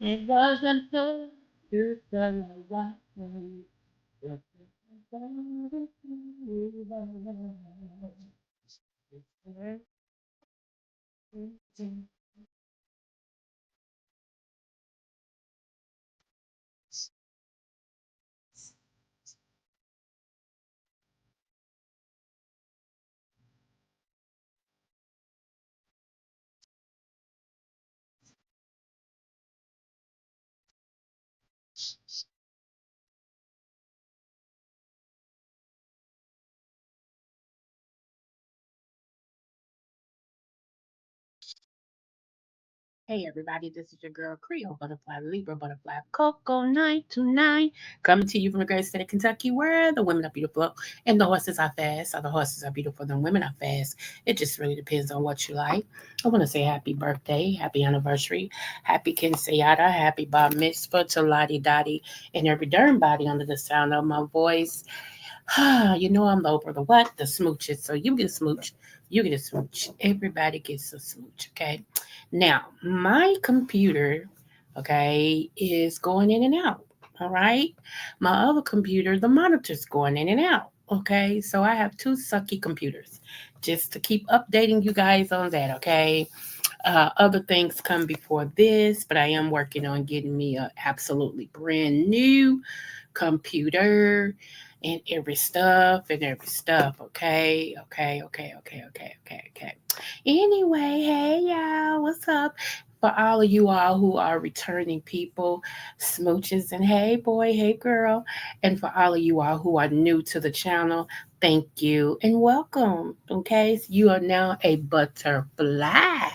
It wasn't her, you said I was Hey everybody, this is your girl Creole Butterfly Libra Butterfly Coco 929 coming to you from the great state of Kentucky where the women are beautiful and the horses are fast. Or the horses are beautiful, the women are fast. It just really depends on what you like. I want to say happy birthday, happy anniversary, happy quinceañera, happy bar mitzvah to Lottie Dottie and every darn body under the sound of my voice. You know I'm over the what? The smooches. So you get a smooch, you get a smooch. Everybody gets a smooch, okay? Now, my computer, okay, is going in and out. All right. My other computer, the monitor's going in and out. Okay. So I have two sucky computers just to keep updating you guys on that. Okay. Other things come before this, but I am working on getting me a absolutely brand new computer and every stuff. Okay, okay, okay, okay, okay, okay, okay. Anyway, hey y'all, what's up? For all of you all who are returning people, smooches, and hey boy, hey girl, and for all of you all who are new to the channel, thank you and welcome. Okay, so you are now a butterfly.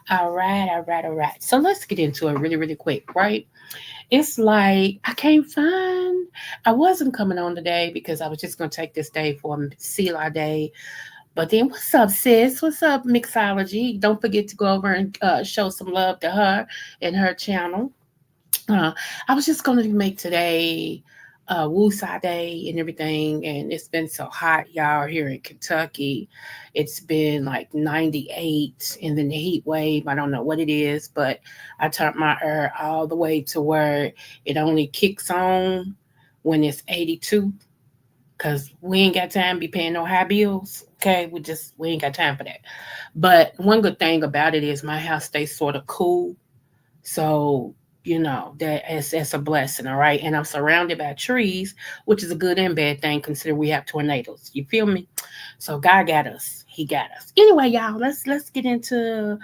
All right, all right, all right. So let's get into it really, really quick, right? It's like I can't find. I wasn't coming on today because I was just gonna take this day for Sela Day. But then, what's up, sis? What's up, Mixology? Don't forget to go over and show some love to her and her channel. Uh, I was just going to make today Woosah Day and everything, and it's been so hot, y'all, here in Kentucky. It's been like 98, and then the heat wave. I don't know what it is, but I turned my air all the way to where it only kicks on when it's 82, because we ain't got time to be paying no high bills. Okay, we ain't got time for that. But one good thing about it is my house stays sort of cool, so, that's a blessing, all right? And I'm surrounded by trees, which is a good and bad thing considering we have tornadoes. You feel me? So God got us. He got us. Anyway, y'all, let's get into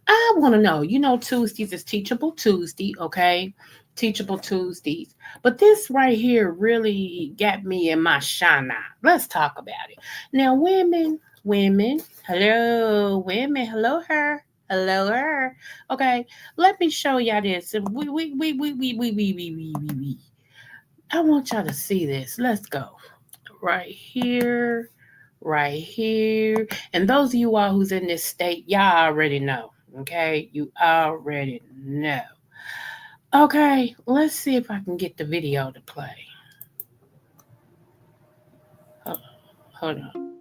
I want to know, Tuesdays is teachable Tuesday, okay? Teachable Tuesdays. But this right here really got me in my shana. Let's talk about it. Now, women, hello, women, hello, her. Hello, her. Okay, let me show y'all this. We. I want y'all to see this. Let's go. Right here, right here. And those of you all who's in this state, y'all already know. Okay, you already know. Okay, let's see if I can get the video to play. Hold, hold on.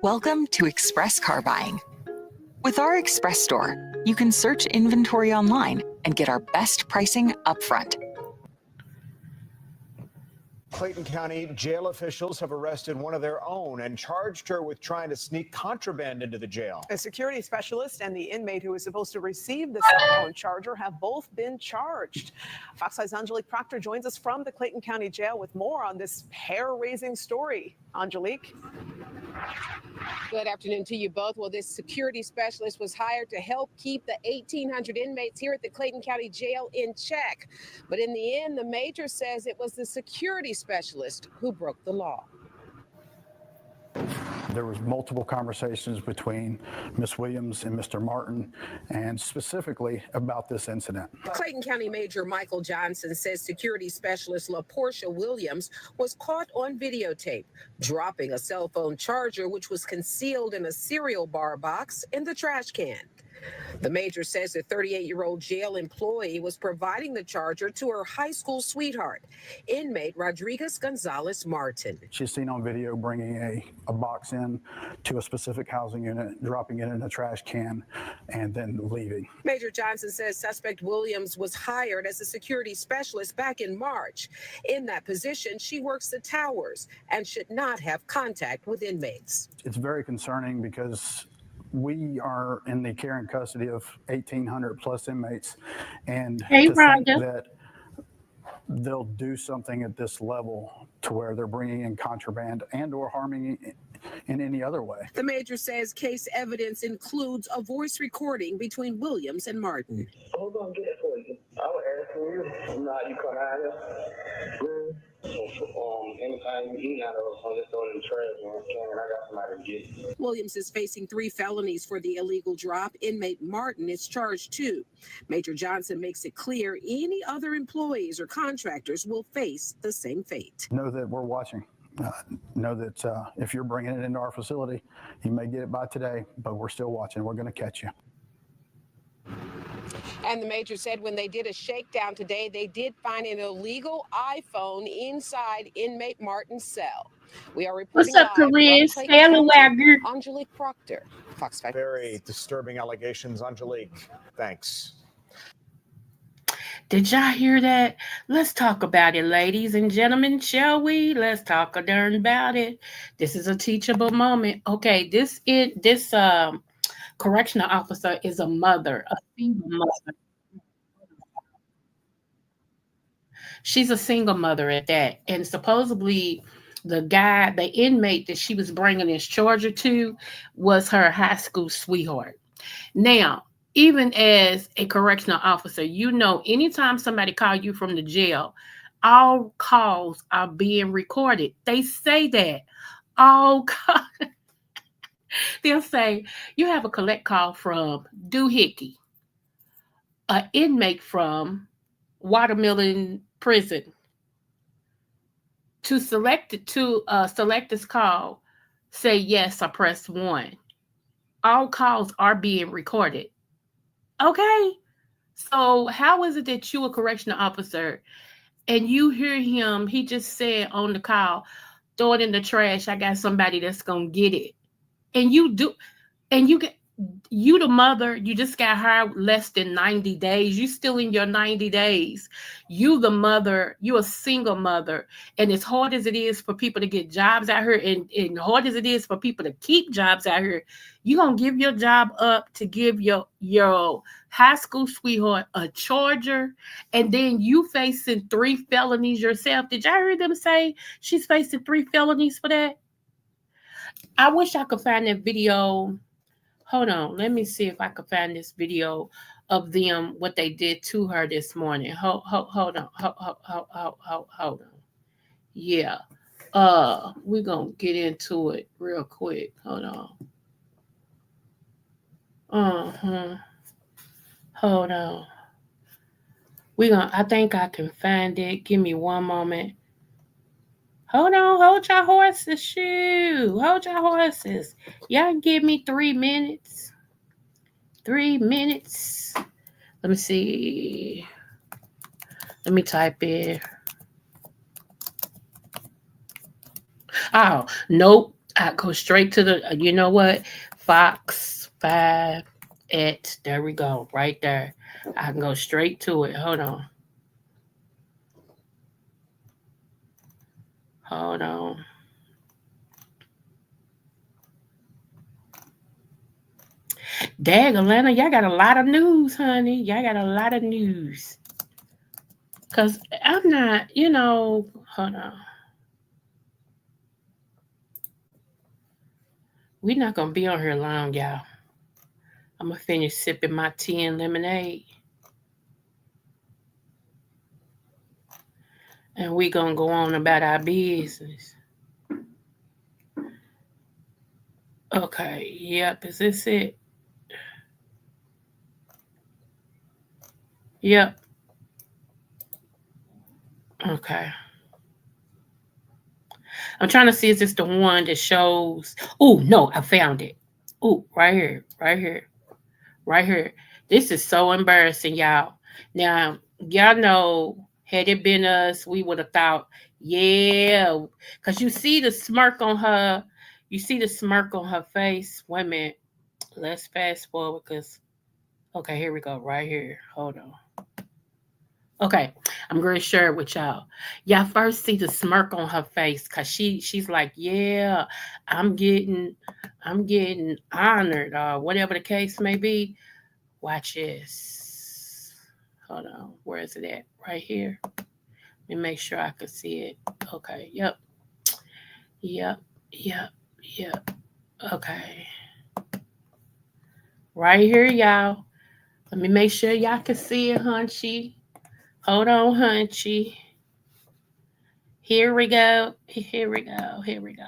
Welcome to Express Car Buying. With our Express store, you can search inventory online and get our best pricing upfront. Clayton County jail officials have arrested one of their own and charged her with trying to sneak contraband into the jail. A security specialist and the inmate who was supposed to receive the cell phone charger have both been charged. Fox 5's Angelique Proctor joins us from the Clayton County Jail with more on this hair-raising story. Angelique? Good afternoon to you both. Well, this security specialist was hired to help keep the 1,800 inmates here at the Clayton County Jail in check. But in the end, the major says it was the security specialist who broke the law. There was multiple conversations between Ms. Williams and Mr. Martin, and specifically about this incident. Clayton County Major Michael Johnson says security specialist LaPortia Williams was caught on videotape dropping a cell phone charger, which was concealed in a cereal bar box in the trash can. The major says the 38-year-old jail employee was providing the charger to her high school sweetheart, inmate Rodriguez Gonzalez Martin. She's seen on video bringing a box in to a specific housing unit, dropping it in a trash can, and then leaving. Major Johnson says suspect Williams was hired as a security specialist back in March. In that position, she works the towers and should not have contact with inmates. It's very concerning because we are in the care and custody of 1,800 plus inmates, and to think that they'll do something at this level to where they're bringing in contraband and or harming in any other way. The major says case evidence includes a voice recording between Williams and Martin. I'm gonna get it for you. I was asking you, you know how you come out here? Anytime you eat out of us, just throw it in the trash and I got somebody to get it. Williams is facing 3 felonies for the illegal drop. Inmate Martin is charged too. Major Johnson makes it clear any other employees or contractors will face the same fate. Know that we're watching. Know that if you're bringing it into our facility, you may get it by today, but we're still watching. We're going to catch you. And the major said when they did a shakedown today, they did find an illegal iPhone inside inmate Martin's cell. We are reporting. What's up, Chris? Angelique Proctor, Fox 5. Very disturbing allegations, Angelique. Thanks. Did y'all hear that? Let's talk about it, ladies and gentlemen, shall we? Let's talk a darn about it. This is a teachable moment. Okay, this correctional officer is a mother, a single mother. She's a single mother at that. And supposedly the inmate that she was bringing his charger to was her high school sweetheart. Now, even as a correctional officer, you know, anytime somebody calls you from the jail, all calls are being recorded. They say that. All calls. They'll say, you have a collect call from Doohickey, an inmate from Watermelon Prison. To select this call, say yes or press 1. All calls are being recorded. Okay? So how is it that you a correctional officer and you hear him, he just said on the call, throw it in the trash, I got somebody that's going to get it. And you do, and you the mother, you just got hired less than 90 days. You still in your 90 days. You the mother, you a single mother. And as hard as it is for people to get jobs out here and hard as it is for people to keep jobs out here, you going to give your job up to give your high school sweetheart a charger. And then you facing 3 felonies yourself. Did y'all hear them say she's facing 3 felonies for that? I wish I could find that video. Hold on. Let me see if I can find this video of them, what they did to her this morning. Hold on. Hold on. Yeah. We're going to get into it real quick. Hold on. Hold on. I think I can find it. Give me one moment. Hold on, hold your horses, hold your horses. Y'all give me 3 minutes. 3 minutes. Let me see. Let me type in. Oh, nope. I go straight to the, you know what? Fox 5 at, there we go, right there. I can go straight to it. Hold on. Hold on. Dag, Atlanta, y'all got a lot of news, honey. Y'all got a lot of news. Because I'm not, hold on. We're not going to be on here long, y'all. I'm going to finish sipping my tea and lemonade. And we're going to go on about our business. Okay, yep, is this it? Yep. Okay. I'm trying to see, is this the one that shows? Oh, no, I found it. Oh, right here. Right here. This is so embarrassing, y'all. Now, y'all know, had it been us, we would have thought, yeah, because you see the smirk on her. You see the smirk on her face. Wait a minute. Let's fast forward because, okay, here we go. Right here. Hold on. Okay, I'm going to share it with y'all. Y'all first see the smirk on her face because she's like, yeah, I'm getting honored or whatever the case may be. Watch this. Hold on. Where is it at? Right here. Let me make sure I can see it. Okay. Yep. Yep. Yep. Yep. Okay. Right here, y'all. Let me make sure y'all can see it, Hunchy. Hold on, Hunchy. Here we go. Here we go. Here we go.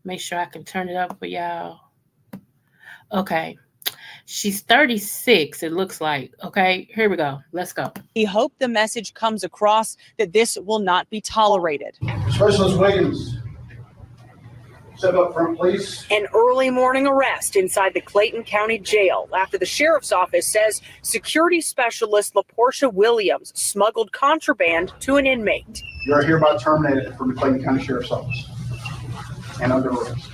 Make sure I can turn it up for y'all. Okay. She's 36, it looks like. Okay, here we go. Let's go. We hope the message comes across that this will not be tolerated. Specialist Williams, step up front, please. An early morning arrest inside the Clayton County Jail after the sheriff's office says security specialist LaPortia Williams smuggled contraband to an inmate. You are hereby terminated from the Clayton County Sheriff's Office and under arrest.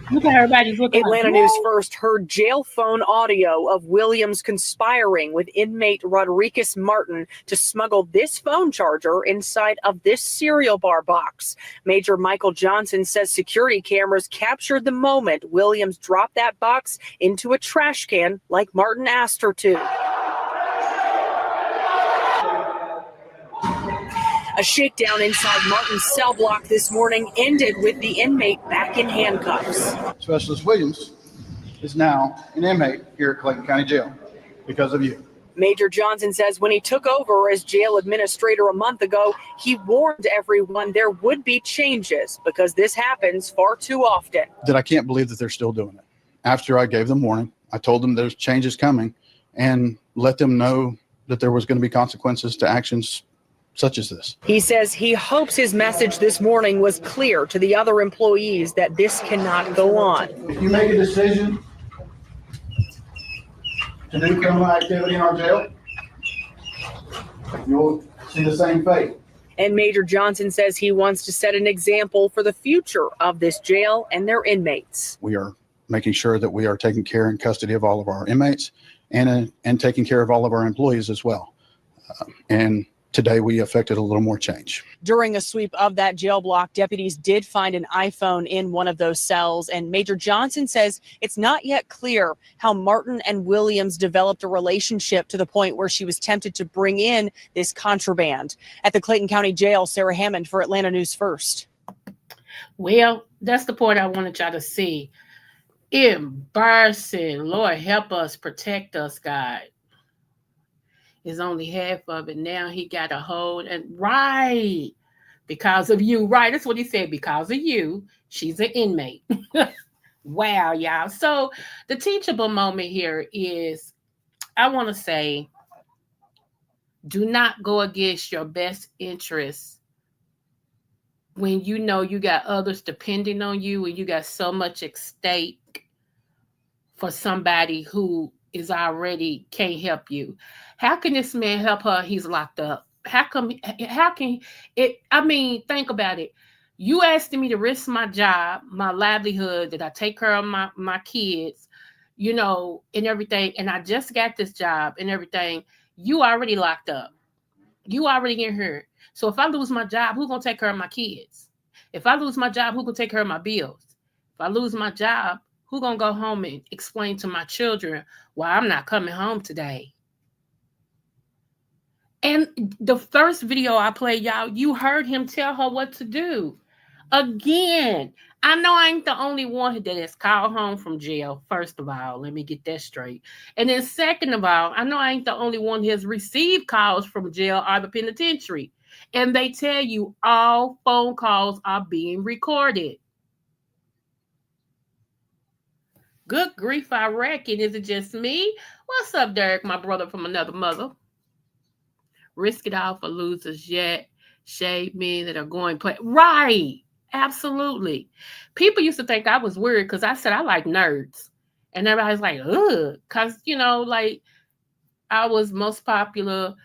Look at everybody's looking. Atlanta News First heard jail phone audio of Williams conspiring with inmate Rodriguez Martin to smuggle this phone charger inside of this cereal bar box. Major Michael Johnson says security cameras captured the moment Williams dropped that box into a trash can like Martin asked her to. A shakedown inside Martin's cell block this morning ended with the inmate back in handcuffs. Specialist Williams is now an inmate here at Clayton County Jail because of you. Major Johnson says when he took over as jail administrator a month ago, he warned everyone there would be changes because this happens far too often. That I can't believe that they're still doing it. After I gave them warning, I told them there's changes coming and let them know that there was going to be consequences to actions such as this. He says he hopes his message this morning was clear to the other employees that this cannot go on. If you make a decision to do criminal activity in our jail, you'll see the same fate. And Major Johnson says he wants to set an example for the future of this jail and their inmates. We are making sure that we are taking care and custody of all of our inmates and taking care of all of our employees as well. And today we effected a little more change. During a sweep of that jail block, deputies did find an iPhone in one of those cells, and Major Johnson says it's not yet clear how Martin and Williams developed a relationship to the point where she was tempted to bring in this contraband. At the Clayton County Jail, Sarah Hammond for Atlanta News First. Well, that's the point I wanted y'all to see. Embarrassing. Lord, help us, protect us, God. Is only half of it. Now he got a hold, and right, because of you, right? That's what he said. Because of you, she's an inmate. Wow, y'all. So the teachable moment here is, I want to say, do not go against your best interests when you know you got others depending on you and you got so much at stake for somebody who is already can't help you. How can this man help her? He's locked up. How can it? I mean, think about it. You asking me to risk my job, my livelihood, that I take care of my kids, you know, and everything. And I just got this job and everything. You already locked up. You already in here. So if I lose my job, who's going to take care of my kids? If I lose my job, who can take care of my bills? If I lose my job, who going to go home and explain to my children why I'm not coming home today? And the first video I played, y'all, you heard him tell her what to do. Again, I know I ain't the only one that has called home from jail. First of all, let me get that straight. And then second of all, I know I ain't the only one who has received calls from jail or the penitentiary. And they tell you all phone calls are being recorded. Good grief, I reckon. Is it just me? What's up, Derek, my brother from another mother? Risk it all for losers yet. Shade men that are going play. Right. Absolutely. People used to think I was weird because I said I like nerds. And everybody's like, ugh, because, like, I was most popular,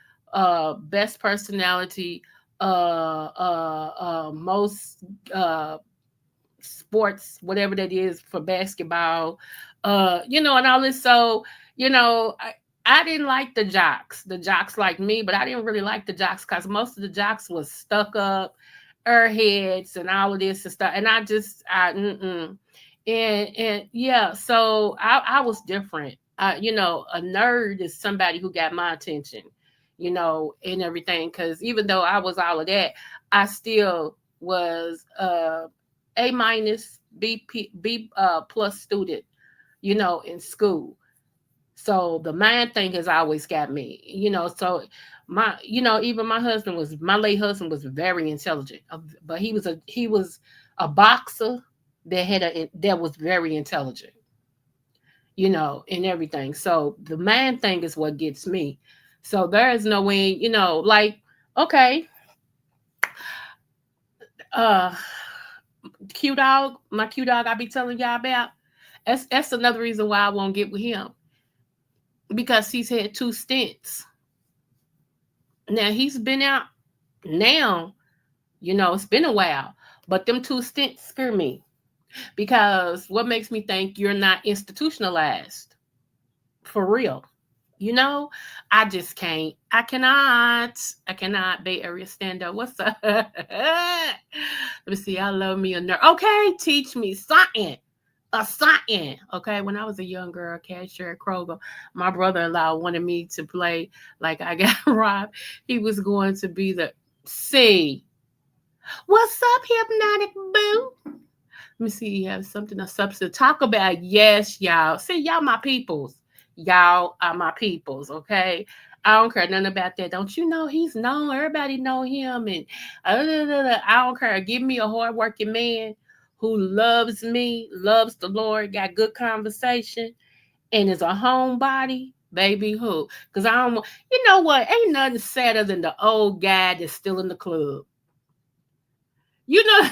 best personality, most sports, whatever that is for basketball, and all this. So, I didn't like the jocks. The jocks like me, but I didn't really like the jocks because most of the jocks was stuck up, airheads, and all of this and stuff. And and yeah, so I was different. A nerd is somebody who got my attention, and everything. Because even though I was all of that, I still was A minus, B plus student, in school. So the mind thing has always got me, So even my late husband was very intelligent, but he was a boxer that was very intelligent, and everything. So the mind thing is what gets me. So there is no way, like, okay, uh, my Q dog I be telling y'all about. That's another reason why I won't get with him, because he's had 2 stints. Now he's been out now, it's been a while, but them 2 stints scare me, because what makes me think you're not institutionalized for real? I just can't. I cannot. I cannot. Bay Area stand up. What's up? Let me see. I love me a nerd. Okay, teach me something. A something. Okay, when I was a young girl, cashier at Kroger, my brother-in-law wanted me to play like I got robbed. He was going to be the C. What's up, hypnotic boo? Let me see. You have something or substance to talk about. Yes, y'all. See, y'all my peoples. Y'all are my peoples, okay? I don't care nothing about that. Don't you know he's known? Everybody know him, and I don't care. Give me a hardworking man who loves me, loves the Lord, got good conversation, and is a homebody. Baby, who? Because I don't. You know what? Ain't nothing sadder than the old guy that's still in the club. You know.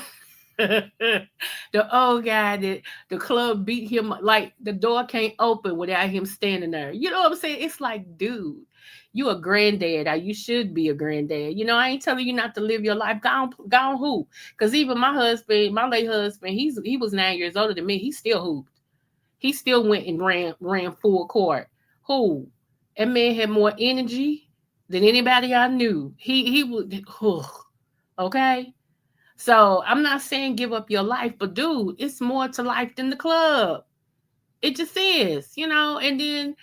The old guy that the club beat him, like the door can't open without him standing there. You know what I'm saying? It's like, dude, you a granddad, or you should be a granddad. I ain't telling you not to live your life. Go on hoop. Because even my husband, my late husband, he was 9 years older than me. He still hooped. He still went and ran full court. Who? That man had more energy than anybody I knew. He would, okay. So I'm not saying give up your life, but dude, it's more to life than the club. It just is, And then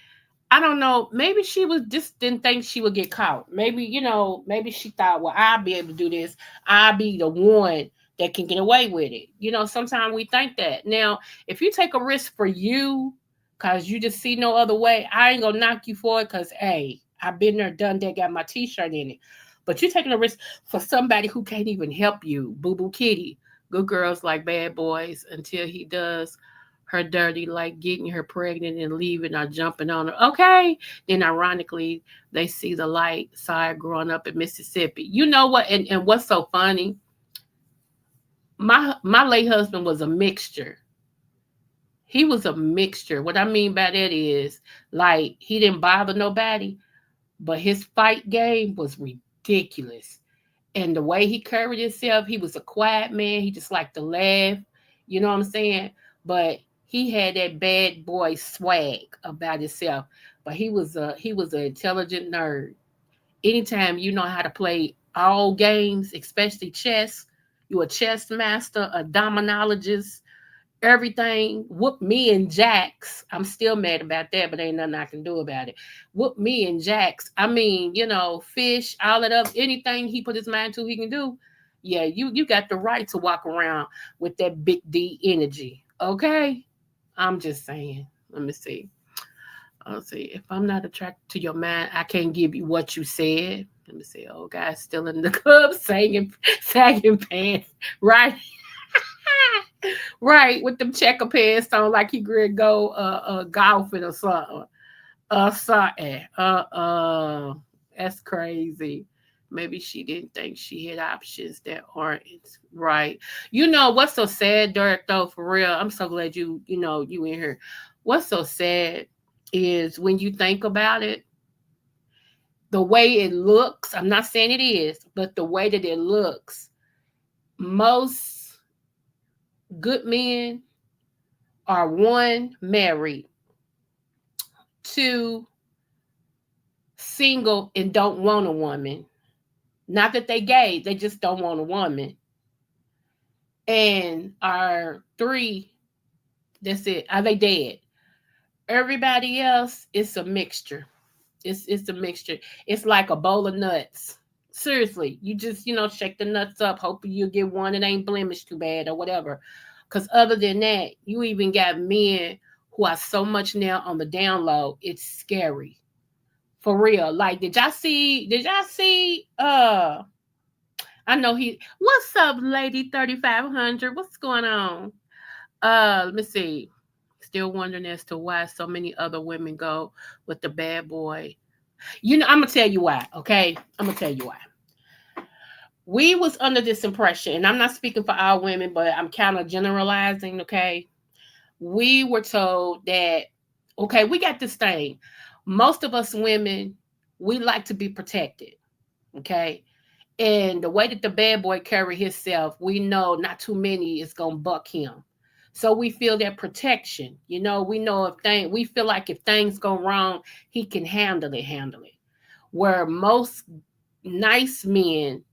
I don't know, maybe she was just didn't think she would get caught. Maybe, maybe she thought, well, I'll be able to do this. I'll be the one that can get away with it. Sometimes we think that. Now, if you take a risk for you, because you just see no other way, I ain't gonna knock you for it, because hey, I've been there, done that, got my t-shirt in it. But you're taking a risk for somebody who can't even help you. Boo boo kitty. Good girls like bad boys until he does her dirty, like getting her pregnant and leaving or jumping on her. Okay. Then ironically, they see the light side growing up in Mississippi. You know what? And what's so funny? My late husband was a mixture. He was a mixture. What I mean by that is, like, he didn't bother nobody, but his fight game was ridiculous. And the way he carried himself, he was a quiet man. He just liked to laugh. You know what I'm saying? But he had that bad boy swag about himself. But he was an intelligent nerd. Anytime you know how to play all games, especially chess, you a chess master, a dominologist, everything. Whoop me and Jax. I'm still mad about that, but ain't nothing I can do about it. Whoop me and Jax. I mean, fish, all of that, anything he put his mind to, he can do. Yeah, you got the right to walk around with that big D energy. Okay? I'm just saying. Let me see. Let's see. If I'm not attracted to your mind, I can't give you what you said. Let me see. Oh, guy's still in the club sagging pants. Right? Right, with them checker pants on, like he could go golfing or something. Something. That's crazy. Maybe she didn't think she had options that aren't right. You know what's so sad, Dirk, though, for real? I'm so glad you in here. What's so sad is when you think about it, the way it looks, I'm not saying it is, but the way that it looks, most good men are one, married, two, single and don't want a woman. Not that they gay, they just don't want a woman. And are three, that's it. Are they dead? Everybody else, it's a mixture. It's a mixture. It's like a bowl of nuts. Seriously, you just shake the nuts up, hoping you'll get one that ain't blemished too bad or whatever. Because other than that, you even got men who are so much now on the down low. It's scary, for real. Like, did y'all see? Did y'all see? I know he. What's up, lady 3500? What's going on? Let me see. Still wondering as to why so many other women go with the bad boy. I'm gonna tell you why. Okay, I'm gonna tell you why. We was under this impression, and I'm not speaking for all women, but I'm kind of generalizing. Okay, we were told that. Okay, we got this thing. Most of us women, we like to be protected. Okay, and the way that the bad boy carry himself, we know not too many is gonna buck him. So we feel that protection. We know we feel like if things go wrong, he can handle it. Where most nice men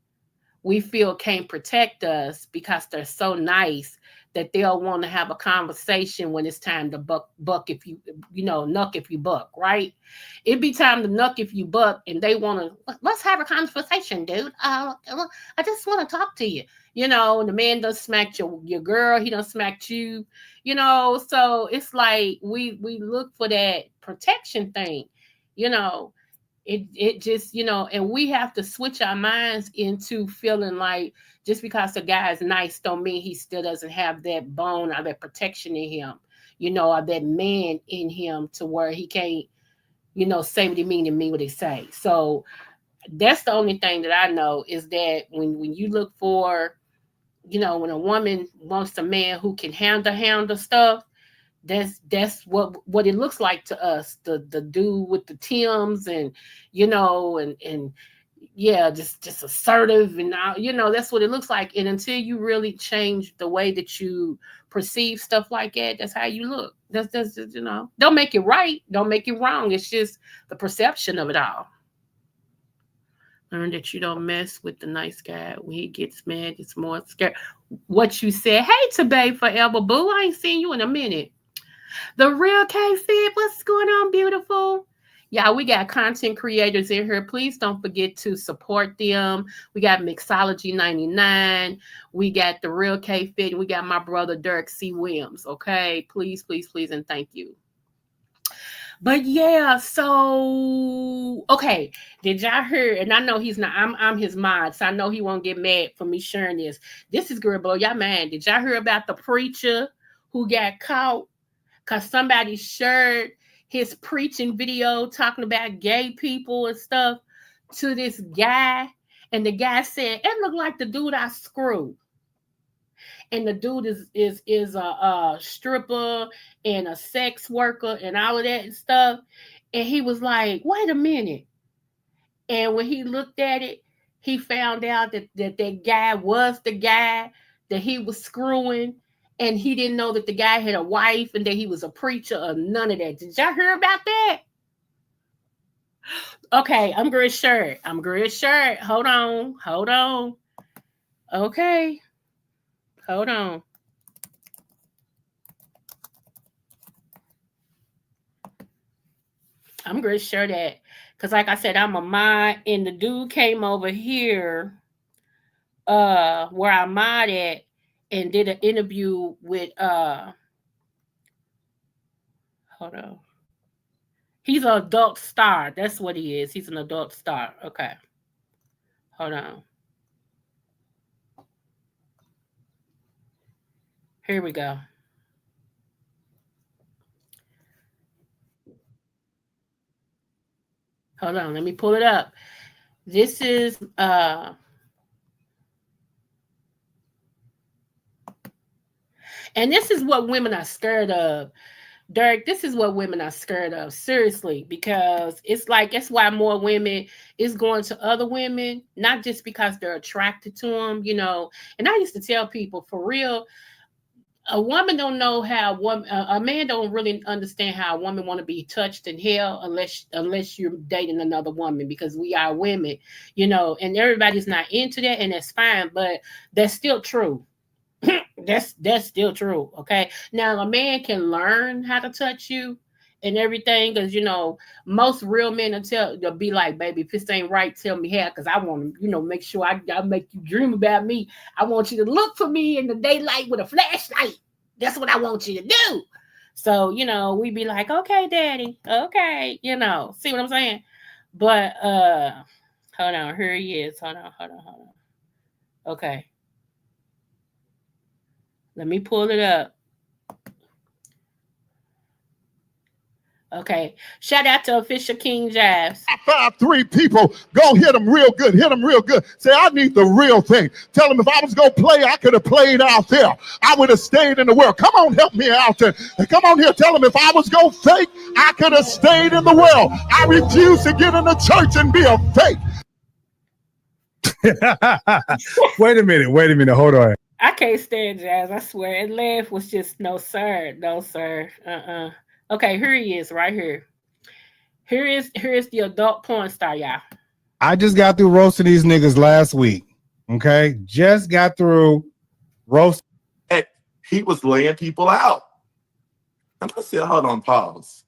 we feel can't protect us because they're so nice that they'll want to have a conversation when it's time to buck if nuck if you buck, right? It'd be time to nuck if you buck, and they want to let's have a conversation, dude. I just want to talk to you. And the man done smacked your girl, he done smacked you, so it's like we look for that protection thing, you know it just and we have to switch our minds into feeling like just because the guy is nice don't mean he still doesn't have that bone or that protection in him, or that man in him to where he can't say what he mean and mean what he say. So that's the only thing that I know is that when you look for when a woman wants a man who can handle stuff, that's what it looks like to us. The dude with the Tims and and yeah, just assertive and all, that's what it looks like. And until you really change the way that you perceive stuff like that, that's how you look. That's don't make it right, don't make it wrong. It's just the perception of it all. Learn that you don't mess with the nice guy. When he gets mad, it's more scared. What you said, hey to babe forever, boo. I ain't seen you in a minute. The real K-Fit, what's going on, beautiful? Yeah, we got content creators in here. Please don't forget to support them. We got Mixology 99. We got the real K-Fit. And we got my brother, Dirk C. Williams. Okay, please, please, please, and thank you. But yeah, so okay. Did y'all hear? And I know he's not. I'm his mod, so I know he won't get mad for me sharing this. This is gonna blow y'all mind. Did y'all hear about the preacher who got caught because somebody shared his preaching video talking about gay people and stuff to this guy, and the guy said it looked like the dude I screwed. And the dude is a stripper and a sex worker and all of that stuff. And he was like, wait a minute. And when he looked at it, he found out that guy was the guy that he was screwing. And he didn't know that the guy had a wife and that he was a preacher or none of that. Did y'all hear about that? Okay, I'm good shirt. Hold on. Okay. Hold on. I'm gonna share that because, like I said, I'm a mod, and the dude came over here, where I mod at, and did an interview with hold on. He's an adult star. That's what he is. He's an adult star. Okay, hold on. Here we go. Hold on, let me pull it up. This is and this is what women are scared of. Derek, this is what women are scared of, seriously, because it's like that's why more women is going to other women, not just because they're attracted to them, you know. And I used to tell people, for real, a woman don't know how a man don't really understand how a woman want to be touched and held unless you're dating another woman, because we are women, you know, and everybody's not into that, and that's fine, but that's still true. That's still true. Okay. Now a man can learn how to touch you and everything, because you know most real men they'll be like, baby, if this ain't right, tell me how, because I want to, you know, make sure I make you dream about me. I want you to look for me in the daylight with a flashlight. That's what I want you to do. So, you know, we be like, okay, daddy, okay, you know, see what I'm saying? But hold on, here he is. Hold on. Okay. Let me pull it up. Okay. Shout out to Official King Jives. 5'3" people, go hit them real good. Hit them real good. Say, I need the real thing. Tell them if I was going to play, I could have played out there. I would have stayed in the world. Come on, help me out there. Come on here. Tell them if I was going to fake, I could have stayed in the world. I refuse to get in the church and be a fake. Wait a minute. Hold on. I can't stand Jazz. I swear. And laugh was just no, sir. No, sir. Okay, here he is, right here. Here is the adult porn star, y'all. I just got through roasting these niggas last week. Okay, just got through roasting. Hey, he was laying people out. And I said, hold on, pause.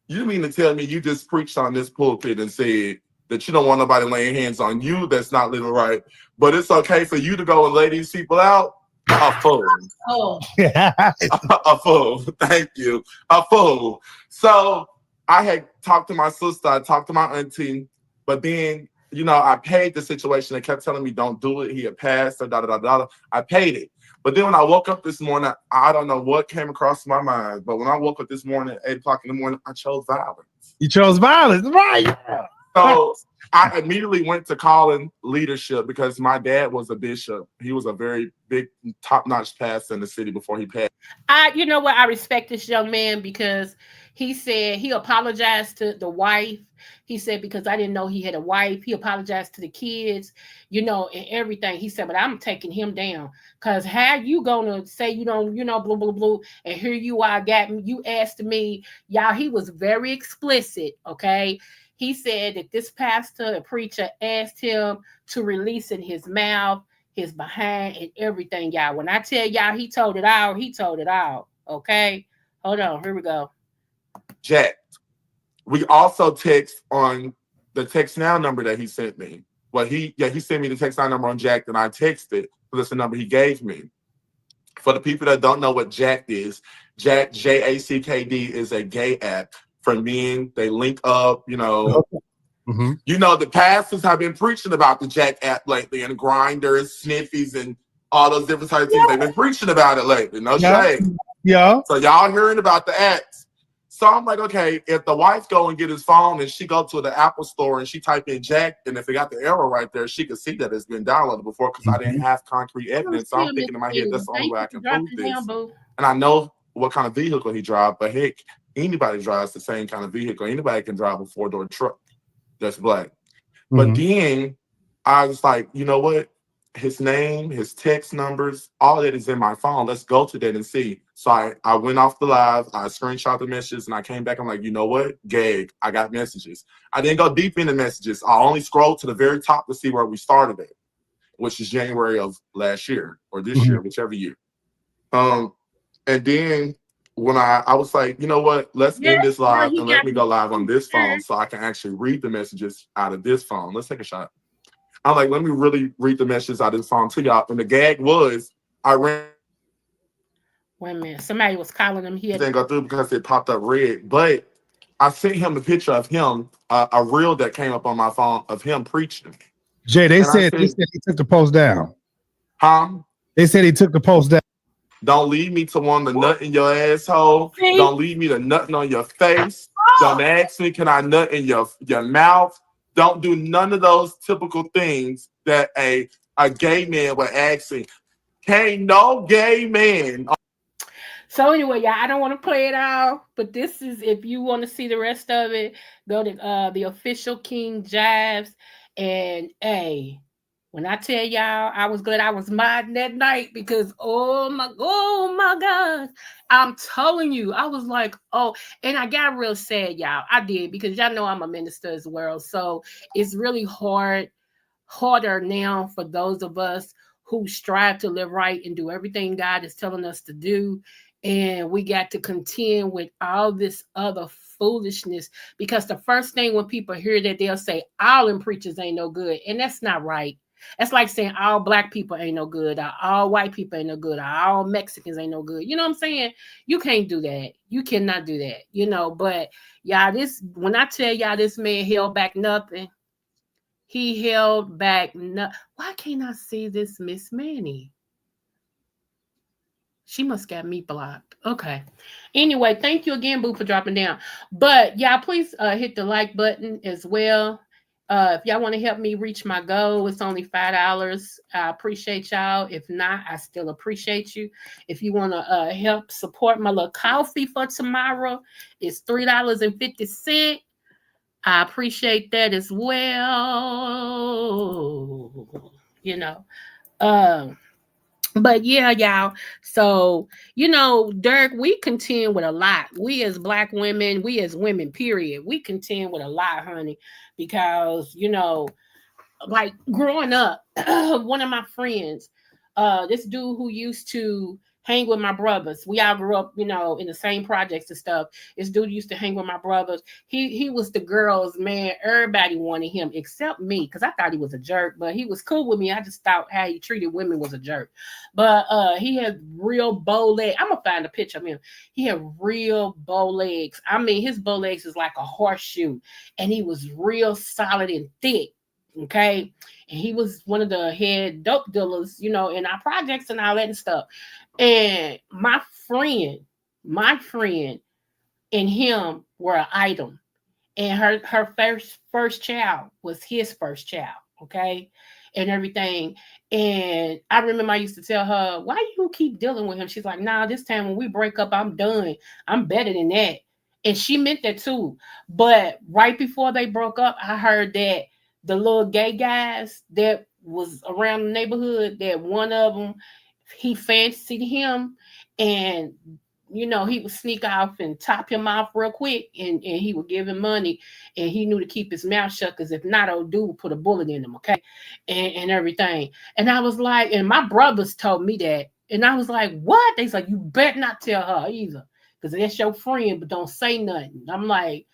You mean to tell me you just preached on this pulpit and said that you don't want nobody laying hands on you? That's not living right. But it's okay for you to go and lay these people out? A fool. Oh. A fool. Thank you. A fool. So I had talked to my sister, I talked to my auntie, but then, you know, I paid the situation. They kept telling me, don't do it. He had passed, I paid it. But then when I woke up this morning, I don't know what came across my mind, but when I woke up this morning at 8 o'clock in the morning, I chose violence. You chose violence, right? So I immediately went to calling leadership because my dad was a bishop. He was a very big, top-notch pastor in the city before he passed. You know what? I respect this young man because he said he apologized to the wife. He said, because I didn't know he had a wife. He apologized to the kids, you know, and everything. He said, but I'm taking him down. Because how you going to say you don't, you know, blah, blah, blah, and here you are, you asked me. Y'all, he was very explicit, okay? He said that this pastor, the preacher, asked him to release in his mouth, his behind, and everything, y'all. When I tell y'all he told it all, he told it all. Okay? Hold on. Here we go. Jack. We also text on the text now number that he sent me. Well, he sent me the text now number on Jack, and I texted. So that's the number he gave me. For the people that don't know what Jack is, Jack, JACKD, is a gay app for men. They link up, you know. Mm-hmm. You know, the pastors have been preaching about the Jack app lately, and grinders, sniffies, and all those different types of things. They've been preaching about it lately. No shade. Yeah. So y'all hearing about the apps. So I'm like, okay, if the wife go and get his phone and she go to the Apple store and she type in Jack, and if it got the arrow right there, she could see that it's been downloaded before because I didn't have concrete evidence. So I'm thinking in my head, that's the only way I can prove this. And I know what kind of vehicle he drives, but heck, anybody drives the same kind of vehicle. Anybody can drive a 4-door truck that's black. Mm-hmm. But then I was like, you know what? His name, his text numbers, all that is in my phone. Let's go to that and see. So I went off the live, I screenshot the messages, and I came back. I'm like, you know what? Gag, I got messages. I didn't go deep into messages. I only scrolled to the very top to see where we started at, which is January of last year or this year, whichever year. And then when I was like, you know what? Let's end this live and let me go live on this phone so I can actually read the messages out of this phone. Let's take a shot. I'm like, let me really read the messages out of this phone to y'all. And the gag was, I ran. Wait a minute. Somebody was calling him here. Didn't go through because it popped up red. But I sent him the picture of him, a reel that came up on my phone of him preaching. Jay, they said he took the post down. Huh? They said he took the post down. Don't lead me to want to nut in your asshole. Don't lead me to nutting on your face. Don't ask me, can I nut in your mouth? don't do none of those typical things that a gay man would ask me. Can't no gay man. So anyway, y'all, I don't want to play it out, but this is, if you want to see the rest of it, go to the official King Jives. And hey, when I tell y'all, I was glad I was modding that night, because oh my God, I'm telling you, I was like, oh, and I got real sad, y'all. I did, because y'all know I'm a minister as well, so it's really harder now for those of us who strive to live right and do everything God is telling us to do. And we got to contend with all this other foolishness, because the first thing when people hear that, they'll say all them preachers ain't no good. And that's not right. That's like saying all black people ain't no good, or all white people ain't no good, or all Mexicans ain't no good. You know what I'm saying? You can't do that. You cannot do that, but y'all, when I tell y'all this man held back nothing, he held back. Why can't I see this Miss Manny? She must got me blocked. Okay. Anyway, thank you again, Boo, for dropping down. But y'all, please hit the like button as well. If y'all want to help me reach my goal, it's only $5. I appreciate y'all. If not, I still appreciate you. If you want to help support my little coffee for tomorrow, it's $3.50. I appreciate that as well. But yeah, y'all. So, Dirk, we contend with a lot. We as black women, we as women, period, we contend with a lot, honey, because, like growing up, one of my friends, this dude who used to hang with my brothers. We all grew up, in the same projects and stuff. This dude used to hang with my brothers. He was the girls' man. Everybody wanted him except me, because I thought he was a jerk, but he was cool with me. I just thought how he treated women was a jerk. But he had real bow legs. I'm gonna find a picture of him. He had real bow legs. I mean, his bow legs is like a horseshoe, and he was real solid and thick. Okay. And he was one of the head dope dealers, in our projects and all that and stuff. And my friend and him were an item. And her first child was his first child, okay, and everything. And I remember I used to tell her, why you keep dealing with him? She's like, nah, this time when we break up, I'm done. I'm better than that. And she meant that too. But right before they broke up, I heard that the little gay guys that was around the neighborhood, that one of them, he fancied him, and he would sneak off and top him off real quick, and he would give him money, and he knew to keep his mouth shut, because if not, old dude would put a bullet in him, okay, and everything. And I was like, and my brothers told me that, and I was like, what? They was like, you better not tell her either, because that's your friend, but don't say nothing. I'm like,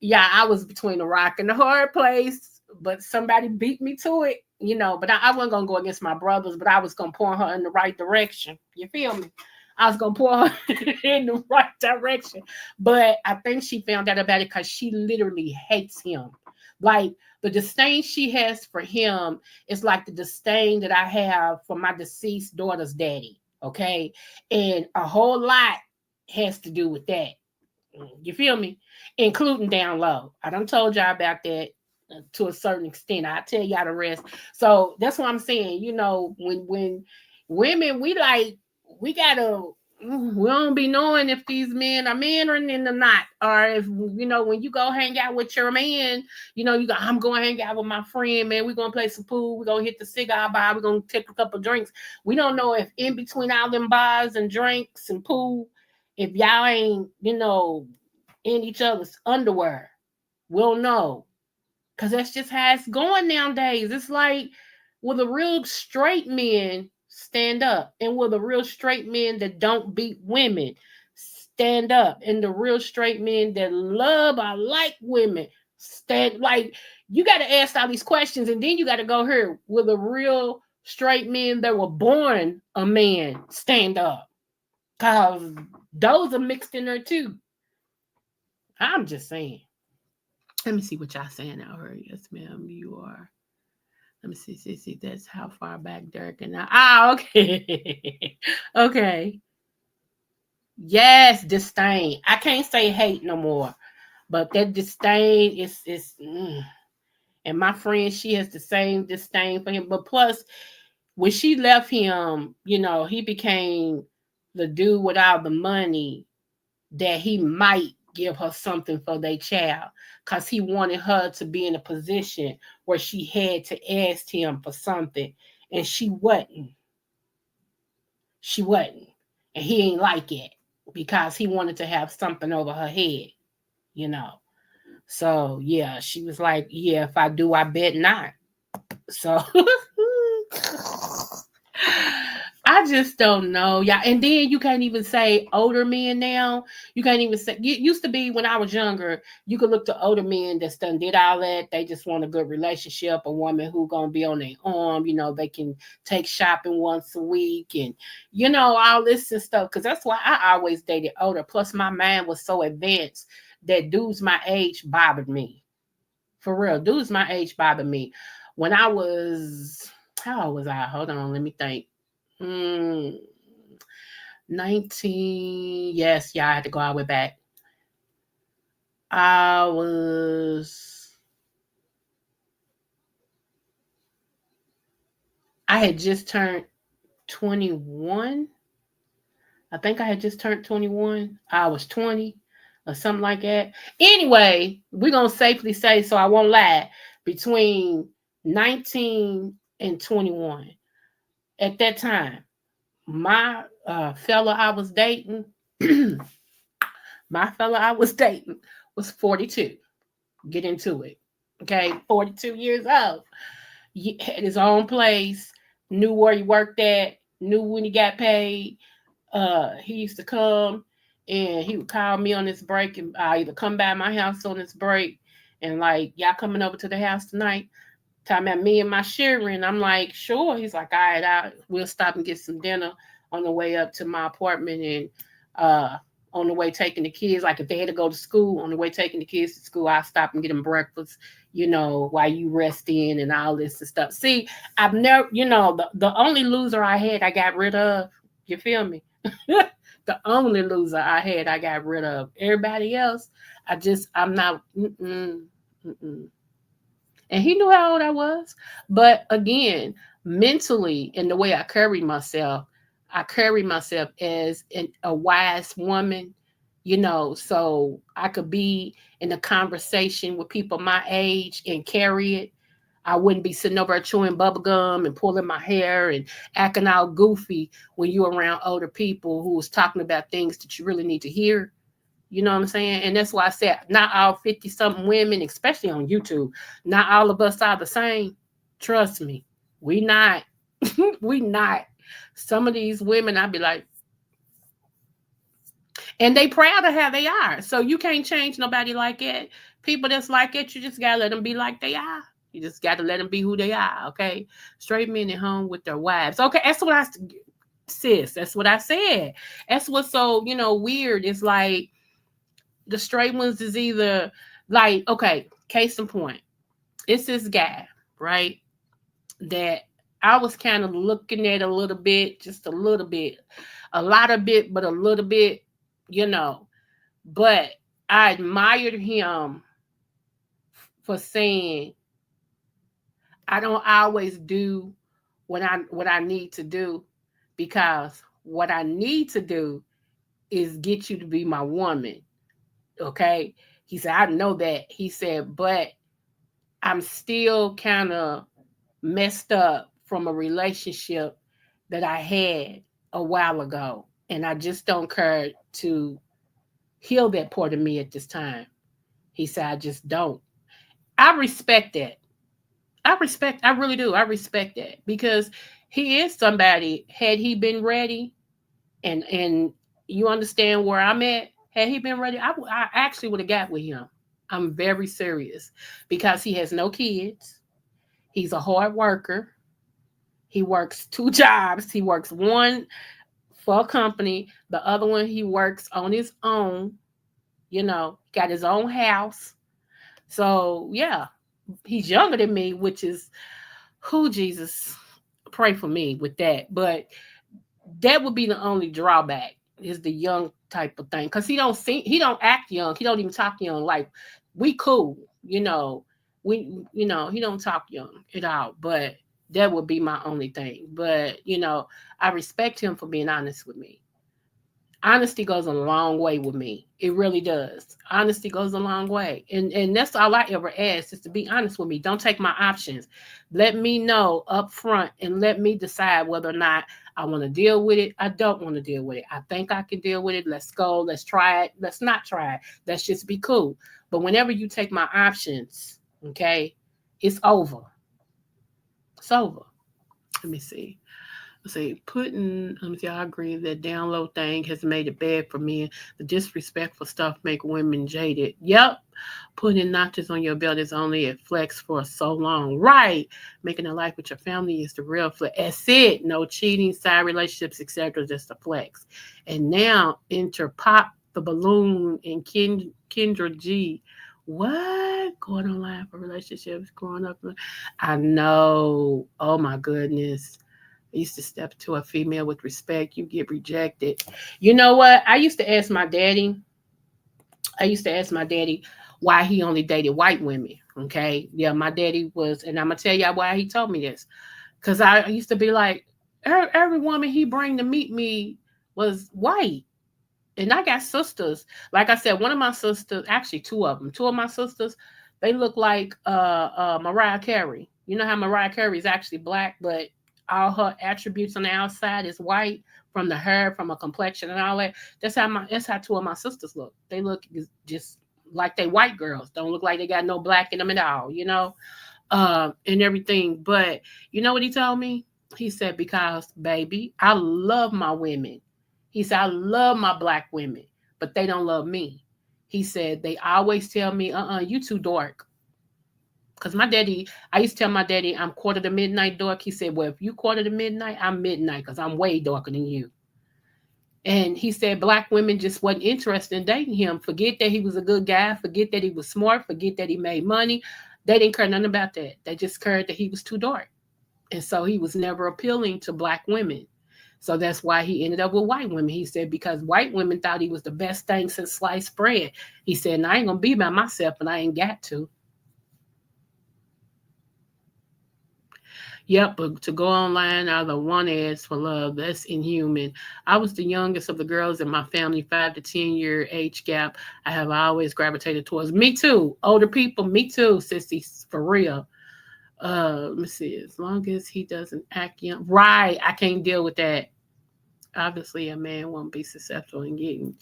yeah, I was between a rock and a hard place, but somebody beat me to it, but I wasn't going to go against my brothers, but I was going to point her in the right direction. You feel me? I was going to point her in the right direction. But I think she found out about it because she literally hates him. Like, the disdain she has for him is like the disdain that I have for my deceased daughter's daddy, okay? And a whole lot has to do with that. You feel me? Including down low. I done told y'all about that to a certain extent. I'll tell y'all the rest. So that's what I'm saying. When women, we don't be knowing if these men are men or not. Or if, when you go hang out with your man, I'm going to hang out with my friend, man. We're going to play some pool. We're going to hit the cigar bar. We're going to take a couple drinks. We don't know if in between all them bars and drinks and pool, if y'all ain't, in each other's underwear. We'll know. Because that's just how it's going nowadays. It's like, will the real straight men stand up? And will the real straight men that don't beat women stand up? And the real straight men that love or like women stand, like, you got to ask all these questions, and then you got to go here. Will the real straight men that were born a man stand up? Because those are mixed in there too. I'm just saying. Let me see what y'all saying out here. Yes, ma'am, you are. Let me see. That's how far back Derek and I. Okay. Okay. Yes, disdain. I can't say hate no more, but that disdain is And my friend, she has the same disdain for him. But plus, when she left him, you know, he became the dude with all the money that he might give her something for their child, because he wanted her to be in a position where she had to ask him for something, and she wasn't. She wasn't. And he ain't like it because he wanted to have something over her head, you know. So yeah, she was like, yeah, if I do, I bet not. So I just don't know, y'all. And then you can't even say older men now. You can't even say, it used to be when I was younger, you could look to older men that's done did all that. They just want a good relationship, a woman who gonna be on their arm, you know, they can take shopping once a week and you know, all this and stuff. Cause that's why I always dated older. Plus my mind was so advanced that dudes my age bothered me. For real, dudes my age bothered me. When I was, how old was I? Hold on, let me think. 19. Yes, yeah, I had to go all the way back. I had just turned 21. I think I had just turned 21. I was 20 or something like that. Anyway, we're going to safely say, so I won't lie, between 19 and 21. At that time, my fella I was dating, was 42. Get into it. Okay, 42 years old. He had his own place, knew where he worked at, knew when he got paid. He used to come and he would call me on his break, and I either come by my house on his break and like, y'all coming over to the house tonight? Talking about me and my Sharon. I'm like, sure. He's like, all right, we'll stop and get some dinner on the way up to my apartment, and on the way taking the kids, like if they had to go to school, on the way taking the kids to school, I'll stop and get them breakfast, you know, while you rest in and all this and stuff. See, I've never, you know, the only loser I had, I got rid of. You feel me? The only loser I had, I got rid of. Everybody else, I'm not. And he knew how old I was. But again, mentally, in the way I carry myself as a wise woman, you know, so I could be in a conversation with people my age and carry it. I wouldn't be sitting over chewing bubble gum and pulling my hair and acting all goofy when you're around older people who was talking about things that you really need to hear. You know what I'm saying? And that's why I said not all 50-something women, especially on YouTube, not all of us are the same. Trust me. We not. We not. Some of these women, I'd be like, and they proud of how they are. So you can't change nobody like that. People that's like it, you just gotta let them be like they are. You just gotta let them be who they are, okay? Straight men at home with their wives. Okay, that's what that's what I said. That's what's so, you know, weird. It's like, the straight ones is either like, okay, case in point, it's this guy, right? That I was kind of looking at a little bit, just a little bit, a lot of bit, but a little bit, you know. But I admired him for saying, I don't always do what I need to do, because what I need to do is get you to be my woman. Okay. He said, I know that. He said, but I'm still kind of messed up from a relationship that I had a while ago. And I just don't care to heal that part of me at this time. He said, I just don't. I respect that. I really do. I respect that, because he is somebody, had he been ready, and you understand where I'm at, had he been ready, I actually would have got with him. I'm very serious, because he has no kids. He's a hard worker. He works 2 jobs. He works one for a company, the other one he works on his own. You know, got his own house. So yeah, he's younger than me, which is, who, Jesus, pray for me with that. But that would be the only drawback, is the young type of thing, because he don't act young, he don't even talk young. Like, we cool, you know, he don't talk young at all, but that would be my only thing. But, I respect him for being honest with me. Honesty goes a long way with me. It really does. Honesty goes a long way. And that's all I ever ask is to be honest with me. Don't take my options. Let me know up front and let me decide whether or not I want to deal with it. I don't want to deal with it. I think I can deal with it. Let's go. Let's try it. Let's not try it. Let's just be cool. But whenever you take my options, okay, it's over. It's over. Let me see. I agree that download thing has made it bad for men. The disrespectful stuff make women jaded. Yep. Putting notches on your belt is only a flex for so long. Right. Making a life with your family is the real flex. That's it. No cheating, side relationships, etc. Just a flex. And now enter Pop the Balloon and Kendra G. What? Going online for relationships, growing up. I know. Oh my goodness. I used to step to a female with respect. You get rejected. You know what? I used to ask my daddy why he only dated white women. Okay. Yeah, my daddy was, and I'm going to tell y'all why he told me this. Because I used to be like, every woman he bring to meet me was white. And I got sisters. Like I said, one of my sisters, actually two of my sisters, they look like Mariah Carey. You know how Mariah Carey is actually black, but all her attributes on the outside is white, from the hair, from her complexion and all that. That's how two of my sisters look. They look just like they white girls. Don't look like they got no black in them at all, and everything. But you know what he told me? He said, because baby, I love my women. He said, I love my black women, but they don't love me. He said, they always tell me, you too dark. Because I used to tell my daddy, I'm quarter to midnight dark. He said, well, if you quarter to midnight, I'm midnight because I'm way darker than you. And he said black women just wasn't interested in dating him. Forget that he was a good guy. Forget that he was smart. Forget that he made money. They didn't care nothing about that. They just cared that he was too dark. And so he was never appealing to black women. So that's why he ended up with white women. He said, because white women thought he was the best thing since sliced bread. He said, and I ain't going to be by myself, and I ain't got to. Yep, but to go online out of the one ads for love, that's inhuman. I was the youngest of the girls in my family, 5 to 10 year age gap. I have always gravitated towards me too. Older people, me too, sissy, for real. Let me see. As long as he doesn't act young. Right, I can't deal with that. Obviously, a man won't be successful in getting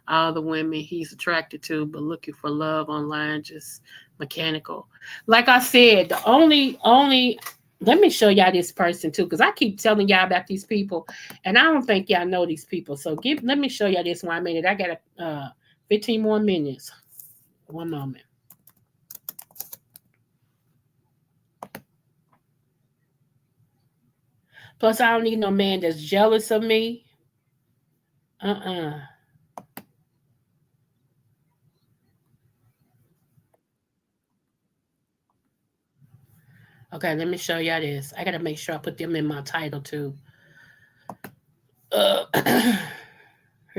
all the women he's attracted to, but looking for love online, just mechanical. Like I said, the only let me show y'all this person too, because I keep telling y'all about these people, and I don't think y'all know these people. So let me show y'all this 1 minute. I got 15 more minutes. One moment. Plus, I don't need no man that's jealous of me. Okay, let me show y'all this. I gotta make sure I put them in my title too. Here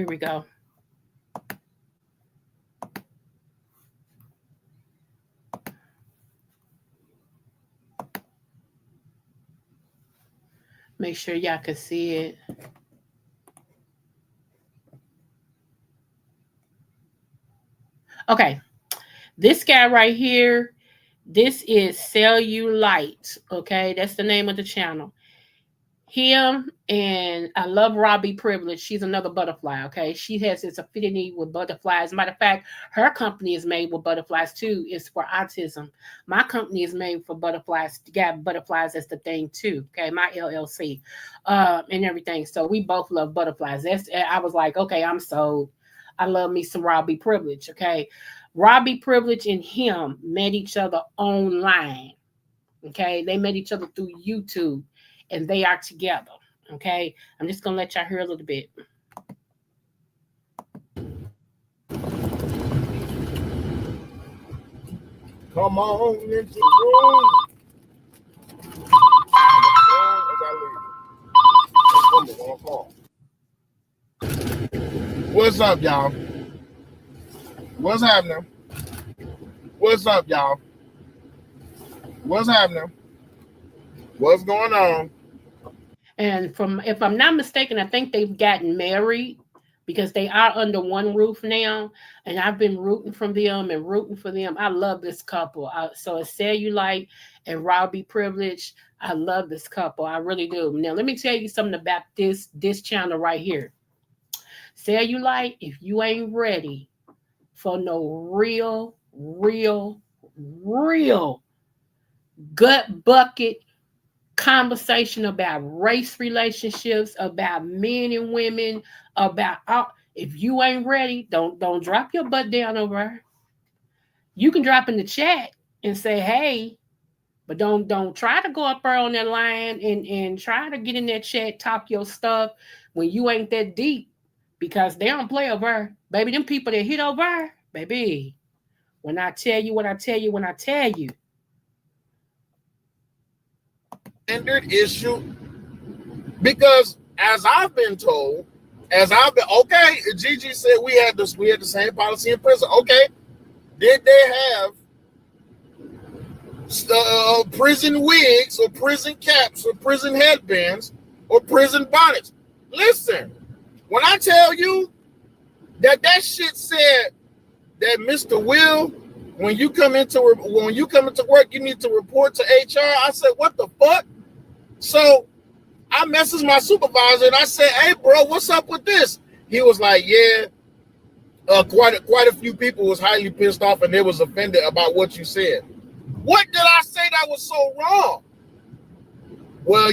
we go. Make sure y'all can see it. Okay, this guy right here, this is Cellulite. Okay, that's the name of the channel. Him, and I love Robbie Privilege. She's another butterfly. Okay, she has this affinity with butterflies. Matter of fact, her company is made with butterflies too. It's for autism. My company is made for butterflies. To get butterflies as the thing too. Okay, my LLC, and everything. So we both love butterflies. I was like, okay, I'm sold. I love me some Robbie Privilege. Okay, Robbie Privilege and him met each other online. Okay, they met each other through YouTube. And they are together. Okay, I'm just gonna let y'all hear a little bit. Come on into the room. What's up, y'all? What's happening? What's up, y'all? What's happening? What's going on? And if I'm not mistaken, I think they've gotten married because they are under one roof now. And I've been rooting for them and rooting for them. I love this couple. So it's Cellulite and Robbie Privilege. I love this couple. I really do. Now, let me tell you something about this channel right here. Cellulite, if you ain't ready for no real gut bucket conversation about race relationships, about men and women, about all. If you ain't ready, don't drop your butt down over her. You can drop in the chat and say, hey, but don't try to go up there on that line and try to get in that chat, talk your stuff when you ain't that deep, because they don't play over her. Baby, them people that hit over her, baby, when I tell you. Standard issue, because as I've been told, okay, Gigi said we had the same policy in prison. Okay, did they have prison wigs or prison caps or prison headbands or prison bonnets? Listen, when I tell you that shit said that Mr. Will, when you come into work, you need to report to HR. I said, what the fuck? So I messaged my supervisor and I said, hey, bro, what's up with this? He was like, yeah, quite a few people was highly pissed off and they was offended about what you said. What did I say that was so wrong? Well,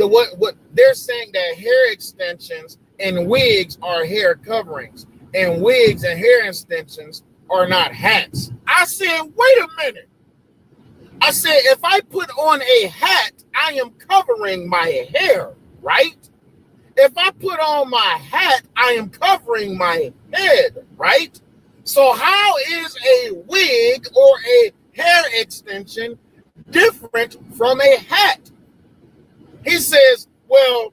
what they're saying that hair extensions and wigs are hair coverings, and wigs and hair extensions are not hats. I said, wait a minute. I said, if I put on a hat, I am covering my hair, right? If I put on my hat, I am covering my head, right? So how is a wig or a hair extension different from a hat? He says, well,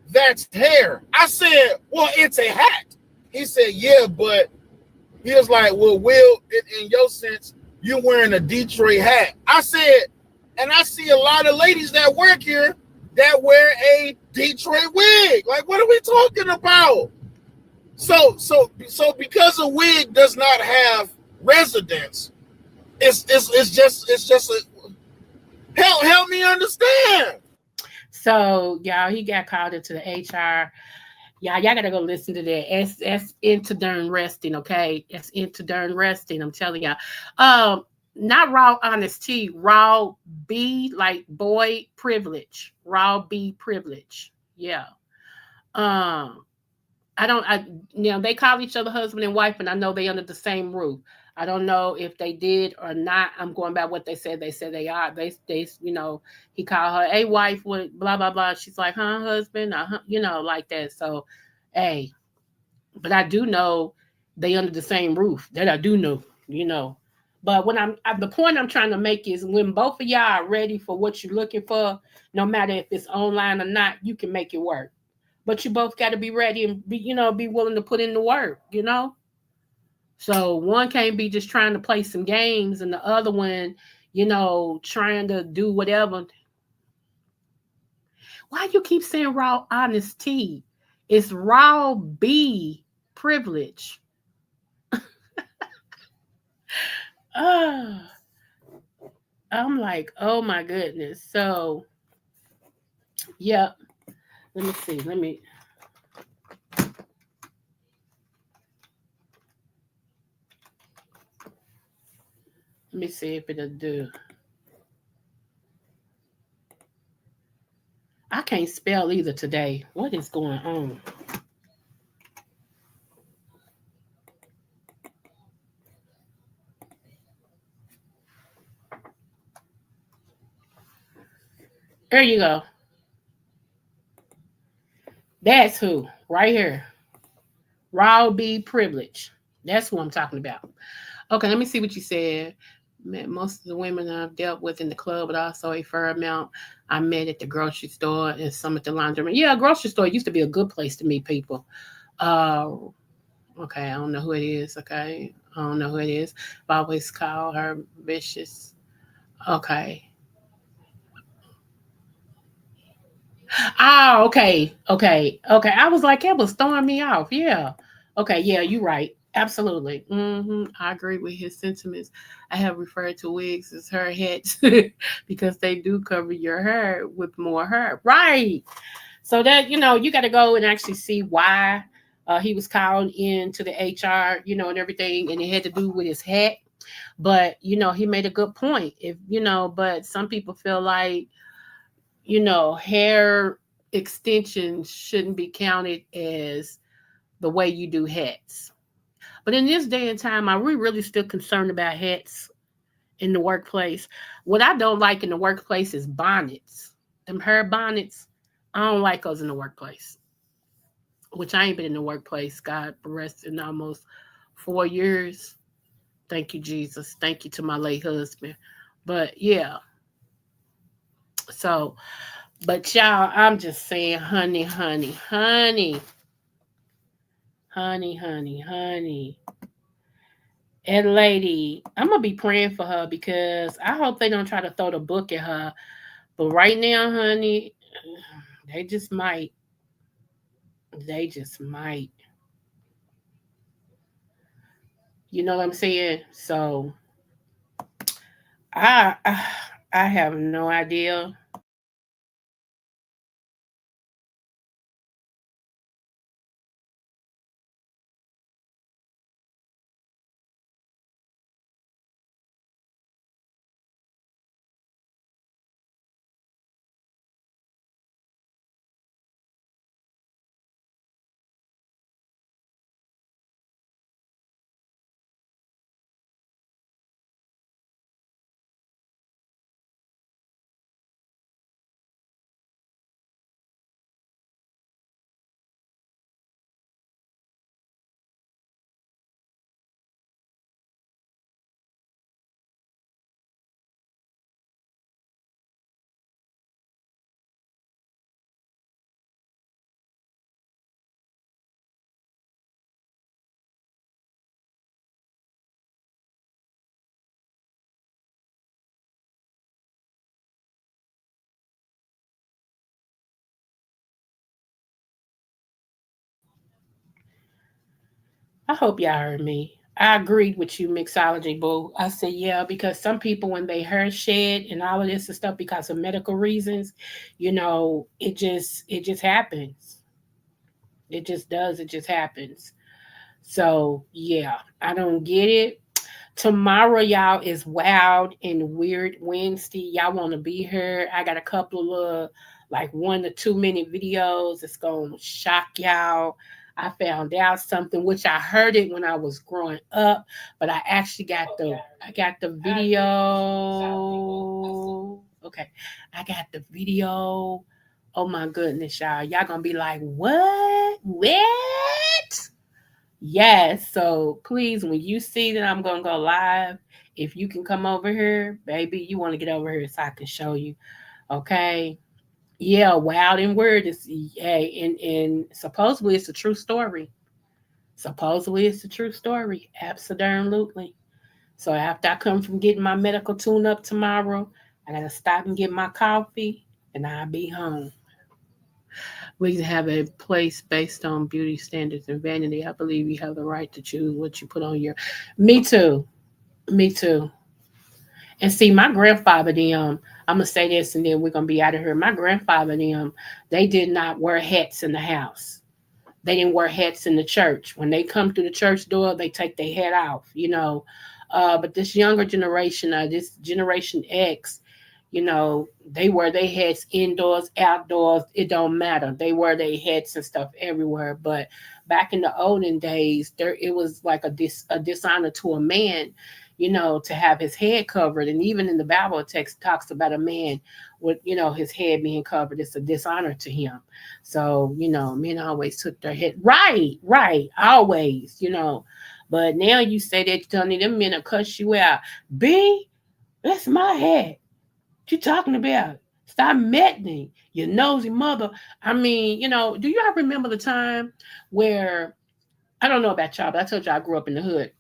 that's hair. I said, well, it's a hat. He said, yeah, but he was like, well, Will, in your sense, you're wearing a Detroit hat. I said, and I see a lot of ladies that work here that wear a Detroit wig. Like, what are we talking about? So because a wig does not have residence, it's just a help me understand. So y'all, he got called into the HR. Y'all gotta go listen to that. That's into darn resting, okay? That's into darn resting. I'm telling y'all. Not raw honesty, raw B like boy privilege, raw B privilege. Yeah. They call each other husband and wife, and I know they under the same roof. I don't know if they did or not. I'm going by what they said. They said they are. They he called her a wife with blah blah blah. She's like, huh, husband, like that. So, hey, but I do know they under the same roof. That I do know, But when the point I'm trying to make is when both of y'all are ready for what you're looking for, no matter if it's online or not, you can make it work. But you both got to be ready and be willing to put in the work, So one can't be just trying to play some games and the other one, trying to do whatever. Why do you keep saying raw honesty? It's raw B privilege. I'm like, oh my goodness. So, yeah. Let me see. Let me see if it'll do. I can't spell either today. What is going on? There you go. That's who, right here. Raw B privilege. That's who I'm talking about. Okay, let me see what you said. Most of the women I've dealt with in the club, but also a fair amount I met at the grocery store and some at the laundromat. Yeah, grocery store used to be a good place to meet people. Okay, I don't know who it is. Okay, I don't know who it is. I always call her vicious. Okay. Oh, okay. I was like, it was throwing me off. Yeah. Okay. Yeah, you're right. Absolutely. I agree with his sentiments. I have referred to wigs as her heads because they do cover your hair with more hair. Right. So that, you got to go and actually see why he was called into the HR, and everything. And it had to do with his hat. But, he made a good point. But some people feel like, hair extensions shouldn't be counted as the way you do hats. But in this day and time, are we really still concerned about hats in the workplace? What I don't like in the workplace is bonnets. Them hair bonnets, I don't like those in the workplace. Which I ain't been in the workplace, God rest in almost 4 years. Thank you, Jesus. Thank you to my late husband. But yeah, so, but y'all, I'm just saying, honey. And lady, I'm gonna be praying for her because I hope they don't try to throw the book at her. But right now, honey, they just might. They just might. You know what I'm saying? So I have no idea. I hope y'all heard me. I agreed with you, mixology boo. I said yeah because some people when they hair shed and all of this and stuff because of medical reasons, it just happens. It just does. It just happens. So yeah, I don't get it. Tomorrow, y'all, is Wild and Weird Wednesday. Y'all want to be here? I got a couple of like 1 to 2 minute videos. It's gonna shock y'all. I found out something which I heard it when I was growing up, but I got the video. Okay, I got the video. Oh my goodness, y'all! Y'all gonna be like, what? What? Yes. So please, when you see that I'm gonna go live, if you can come over here, baby, you want to get over here so I can show you. Okay. Yeah, Wild and Weird is and supposedly it's a true story. Supposedly it's a true story. Absolutely. So after I come from getting my medical tune up tomorrow, I gotta stop and get my coffee and I'll be home. We have a place based on beauty standards and vanity. I believe you have the right to choose what you put on your. Me too. Me too. And see, my grandfather, I'm gonna say this, and then we're gonna be out of here. My grandfather, they did not wear hats in the house. They didn't wear hats in the church. When they come through the church door, they take their hat off. But this younger generation, this Generation X, they wear their hats indoors, outdoors. It don't matter. They wear their hats and stuff everywhere. But back in the olden days, there it was like a dishonor to a man, to have his head covered. And even in the Bible text talks about a man with his head being covered. It's a dishonor to him. So men always took their head right, always. But now you say that, Tony, them men will cuss you out. B, that's my head. What you talking about? Stop meddling, you nosy mother. I mean, do y'all remember the time where I don't know about y'all, but I told y'all I grew up in the hood.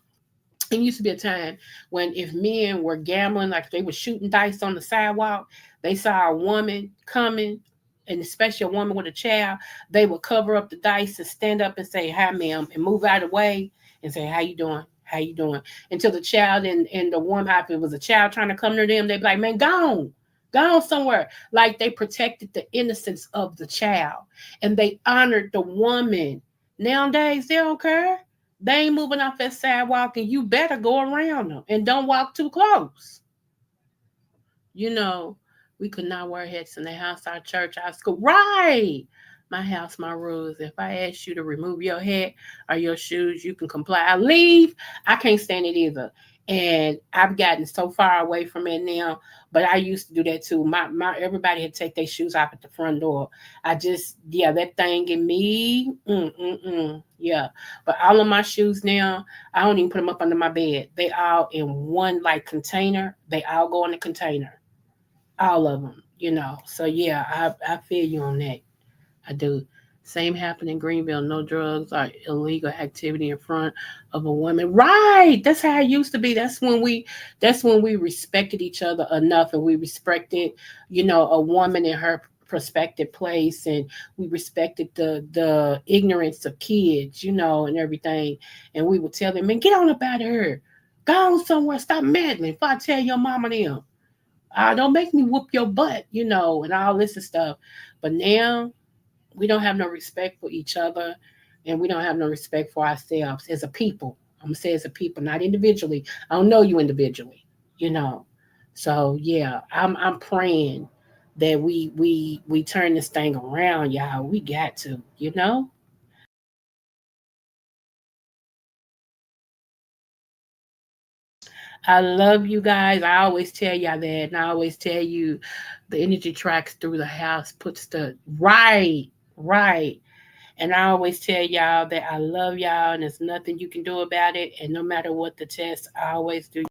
It used to be a time when if men were gambling, like they were shooting dice on the sidewalk, they saw a woman coming, and especially a woman with a child, they would cover up the dice and stand up and say, "Hi, ma'am," and move out of the way and say, "How you doing? How you doing?" Until the child and the woman, if it was a child trying to come to them, they'd be like, "Man, go on somewhere." Like they protected the innocence of the child and they honored the woman. Nowadays, they don't care. They ain't moving off that sidewalk, and you better go around them and don't walk too close. You know, we could not wear hats in the house, our church, our school. Right. My house, my rules. If I ask you to remove your hat or your shoes, you can comply. I leave. I can't stand it either. And I've gotten so far away from it now, but I used to do that too. My everybody had to take their shoes off at the front door. That thing in me, yeah. But all of my shoes now, I don't even put them up under my bed. They all in one like container. They all go in the container, all of them. So yeah, I feel you on that. I do. Same happened in Greenville. No drugs or illegal activity in front of a woman. Right. That's how it used to be. That's when we respected each other enough, and we respected, a woman in her prospective place, and we respected the ignorance of kids, and everything. And we would tell them, "Man, get on up out of here. Go on somewhere, stop meddling. If I tell your mama them, don't make me whoop your butt, and all this and stuff." But now we don't have no respect for each other, and we don't have no respect for ourselves as a people. I'm gonna say as a people, not individually. I don't know you individually, you know. So yeah, I'm praying that we turn this thing around, y'all. We got to. I love you guys. I always tell y'all that, and I always tell you the energy tracks through the house puts the right, right. And I always tell y'all that I love y'all and there's nothing you can do about it. And no matter what the test, I always do.